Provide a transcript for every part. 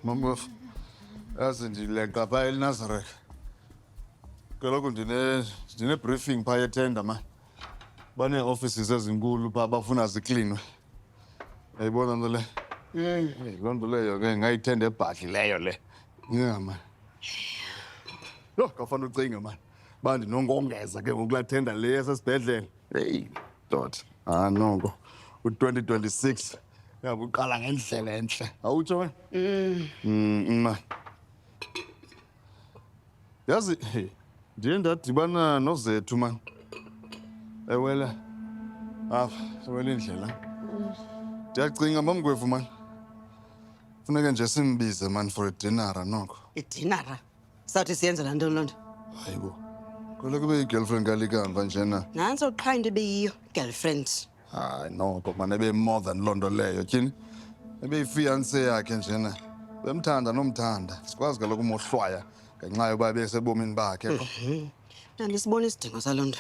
Mama, yazi ndileqa phaa eNazareth. Kaloku ndine-briefing phaa yetenda man. Banee-offices ezinkulu phaa bafuna ziklinwe. Yayibona nto le? Loo nto leyo ke ngayithenda ebhadlileyo le. Yeah man. Yho, kawufana ucinga man. Uba ndinongongeza ke ngoku kulaa tenda le yasesibhedlele. Heyi, ndoda. Noko. U-2026 uyabuqala ngendlela entle. Awutsho wena? Man. Yazi, ndiye ndadibana noZethu man. Ewela apha, ewela indlela. Ndiyacinga mamgwevu man. Funeka nje simbize man for a dinner noko. Idinara? Sawuthi siyenzela ntoni loo nto? Hayibo. Kaloku ube yi-girlfriend kalikamva njena. Nantso qha into ebeyiyo, girlfriend. Hayi noko man, ebe more than loo nto leyo tyhini. Ebe yifiance yakhe njena. Bemthanda nomthanda. Sikwazi kaloku umohlwaya ngenxa yokuba besebomini bakhe. Ndisibona isidingo saloo nto.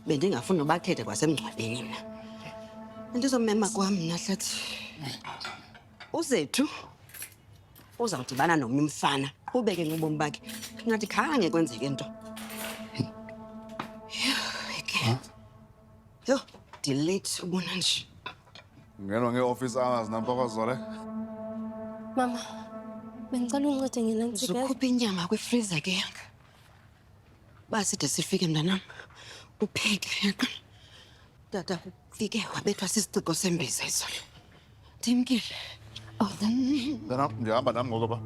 Bendingafuni nobakhethe kwasemngcwabeni mna. Andizomema kwam mna hlathi. UZethu uzawudibana nomnye umfana ubeke ngobomi bakhe. Ngathi khange kwenzeke nto. Yho, delete ubona nje. Ngenwa nge-office hours nampa kwazole. Mama, bengicela ungincede ngelantsika. Uzokhupha inyama kwifriza ke yanga. Baside sifike mntanam. Upheke yaqala. Tata ufike wabethwa sisiciko sembiza izolo. Ndimkile. Oh, Mntanam, ndihamba nam ngoku pha.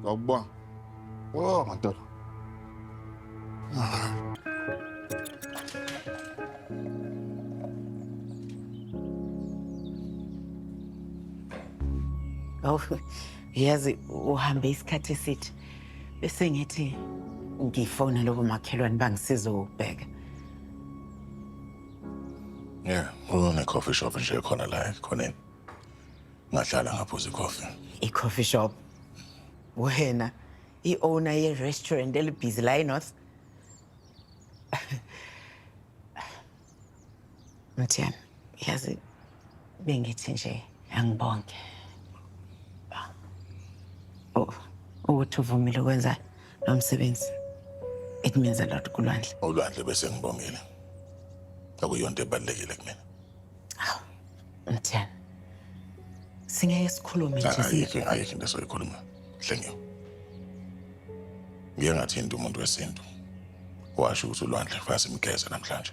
Ndawubona. Oh, madoda. Oh, yazi uhambe isikhathi esithi. Bese ngithi ngifona lobo makhelwane bangisiza ukubheka. Yeah, une-coffee shop nje khona la khoneni. Ngahlala ngaphuza i-coffee. I-coffee shop. Wena, i-owner ye-restaurant elibhizi la eNorth. Mthiyane, yazi bengithi nje angibonke. Oh, ukuthi uvumile ukwenza lo msebenzi. It means a lot kulwandle. Ulwandle bese ngibongile. Akuyonto ebalulekile kumina. Mthiyane, singeke sikhulume nje Ayikho into esoyikhuluma. Hlengiwe. Ngiye ngathi umuntu wesintu. Washo ukuthi ulwandle kufanele simgeze namhlanje.